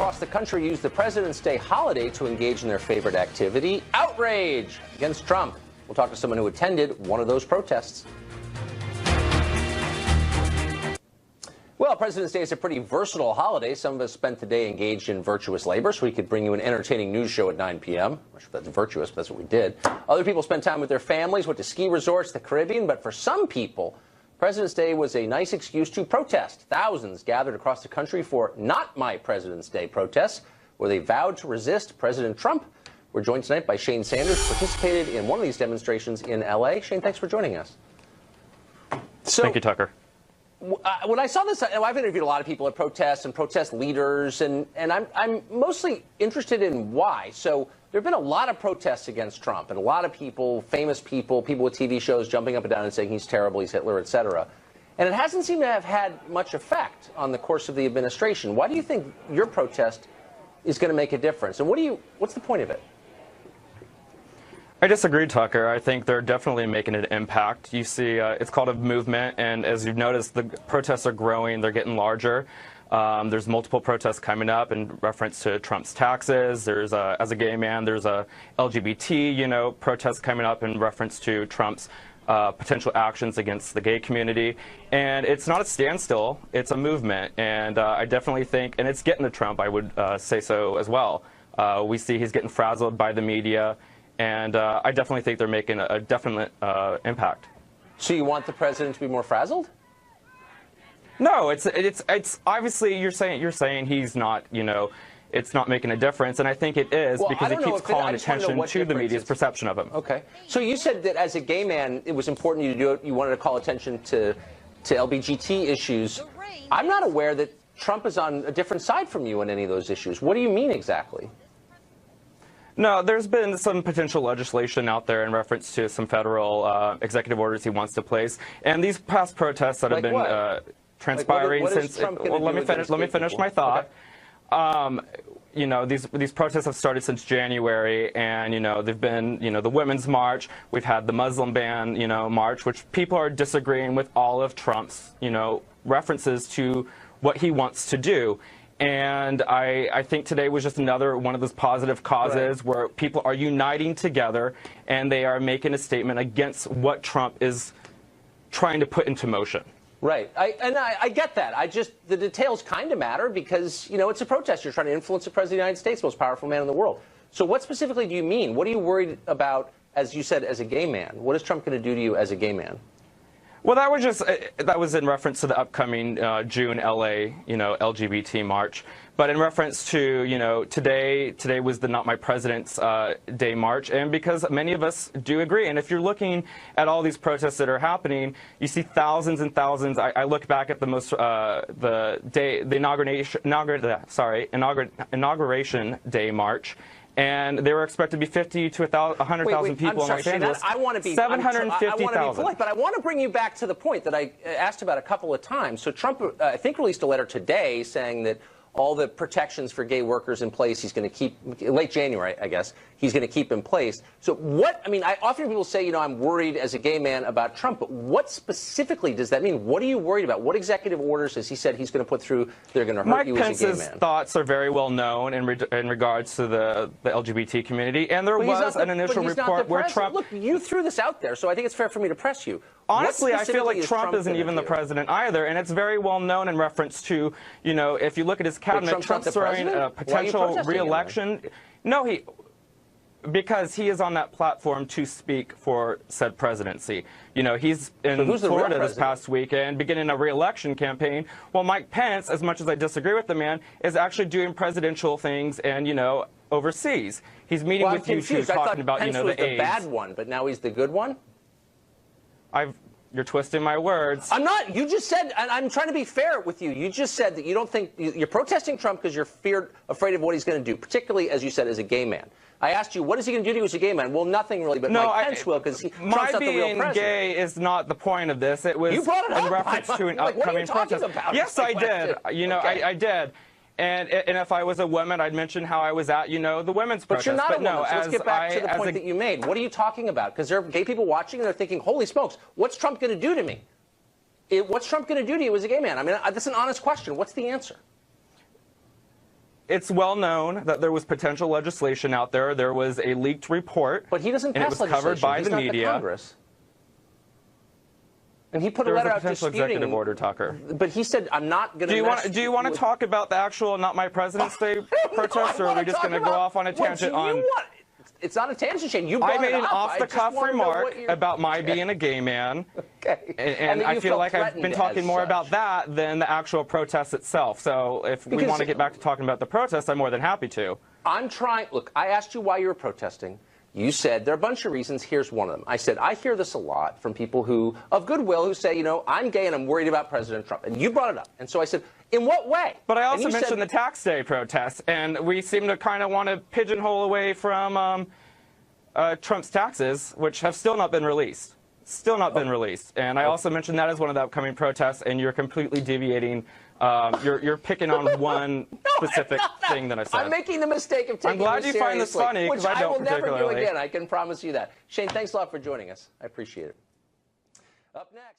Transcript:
across the country used the President's Day holiday to engage in their favorite activity, outrage against Trump. We'll talk to someone who attended one of those protests. Well, President's Day is a pretty versatile holiday. Some of us spent the day engaged in virtuous labor, so we could bring you an entertaining news show at 9 p.m. I'm not sure if that's virtuous, but that's what we did. Other people spent time with their families, went to ski resorts, the Caribbean. But for some people, President's Day was a nice excuse to protest. Thousands gathered across the country for Not My President's Day protests, where they vowed to resist President Trump. We're joined tonight by Shane Sanders, who participated in one of these demonstrations in L.A. Shane, thanks for joining us. Thank you, Tucker. When I saw this, I've interviewed a lot of people at protests and protest leaders, and I'm mostly interested in why. So there have been a lot of protests against Trump, and a lot of people, famous people, people with TV shows jumping up and down and saying he's terrible, he's Hitler, etc. And it hasn't seemed to have had much effect on the course of the administration. Why do you think your protest is going to make a difference? And what's the point of it? I disagree, Tucker. I think they're definitely making an impact. You see, it's called a movement, and as you've noticed, the protests are growing. They're getting larger. There's multiple protests coming up in reference to Trump's taxes. There's, as a gay man, there's a LGBT, protest coming up in reference to Trump's potential actions against the gay community. And it's not a standstill. It's a movement. And I definitely think, and it's getting to Trump, I would say so as well. We see he's getting frazzled by the media. And I definitely think they're making a definite impact. So you want the president to be more frazzled? No, it's obviously you're saying he's not, it's not making a difference, and I think it is because it keeps calling attention to the media's perception of him. Okay. So you said that as a gay man, it was important to you to do it. You wanted to call attention to LGBT issues. I'm not aware that Trump is on a different side from you on any of those issues. What do you mean exactly? No, there's been some potential legislation out there in reference to some federal executive orders he wants to place, and these past protests that have been transpiring since. Well, let me finish my thought. Okay. These protests have started since January, and they've been the Women's March. We've had the Muslim ban march, which people are disagreeing with all of Trump's references to what he wants to do. And I think today was just another one of those positive causes where people are uniting together and they are making a statement against what Trump is trying to put into motion. Right. I get that. The details kind of matter because, it's a protest. You're trying to influence the President of the United States, most powerful man in the world. So what specifically do you mean? What are you worried about, as you said, as a gay man? What is Trump going to do to you as a gay man? Well, that was in reference to the upcoming June LA, LGBT march. But in reference to, today was the Not My President's Day march, and because many of us do agree. And if you're looking at all these protests that are happening, you see thousands and thousands. I look back at the inauguration day march. And they were expected to be 50 to 100,000 people in Los Angeles. I want to be 750,000. But I want to bring you back to the point that I asked about a couple of times. So Trump, I think, released a letter today saying that all the protections for gay workers in place, he's going to keep, late January, I guess, he's going to keep in place. So I often people say, I'm worried as a gay man about Trump, but what specifically does that mean? What are you worried about? What executive orders has he said he's going to put through that are going to hurt you as a gay man? Mike Pence's thoughts are very well known in regards to the LGBT community, and there was an initial report where Trump... Look, you threw this out there, so I think it's fair for me to press you. Honestly, I feel like Trump isn't even the president either, and it's very well known in reference to, if you look at his cabinet, Trump's throwing a potential re-election. No, because he is on that platform to speak for said presidency. He's in Florida this past weekend beginning a re-election campaign, while Mike Pence, as much as I disagree with the man, is actually doing presidential things and, overseas. He's meeting with you two talking about, Pence was the bad one, but now he's the good one? You're twisting my words. I'm not. You just said, and I'm trying to be fair with you. You just said that you don't think you're protesting Trump because you're afraid of what he's going to do, particularly, as you said, as a gay man. I asked you, what is he going to do to you as a gay man? Well, nothing really, but Mike Pence will, because Trump's not the real president. My being gay is not the point of this. It was in reference to an upcoming protest. Yes, I did. I did. And if I was a woman, I'd mention how I was at, the women's protest. But you're not a woman, so let's get back to the point that you made. What are you talking about? Because there are gay people watching, and they're thinking, holy smokes, what's Trump going to do to me? What's Trump going to do to you as a gay man? I mean, that's an honest question. What's the answer? It's well known that there was potential legislation out there. There was a leaked report. But he doesn't and pass it was covered by He's the not media. The Congress. And he put a There was letter a out potential disputing. executive order, Tucker. But he said, "I'm not going to." Do you want to talk about the actual "Not My President's Day" protest, or are we just going to go off on a tangent on? It's not a tangent, Shane. You brought I made it an up. off-the-cuff remark about my being a gay man, Okay. and I feel like I've been talking more about that than the actual protest itself. So if we want to get back to talking about the protest, I'm more than happy to. I'm trying. Look, I asked you why you were protesting. You said there are a bunch of reasons. Here's one of them. I said, I hear this a lot from people who, of goodwill, who say, you know, I'm gay and I'm worried about President Trump. And you brought it up. And so I said, in what way? But I also mentioned the tax day protests, and we seem to kind of want to pigeonhole away from Trump's taxes, which have still not been released. Still not been released. And I also mentioned that as one of the upcoming protests, and you're completely deviating. You're picking on one specific thing that I said. I'm making the mistake of taking I'm glad you find this funny, because I don't particularly. Which I will never do again. I can promise you that. Shane, thanks a lot for joining us. I appreciate it. Up next.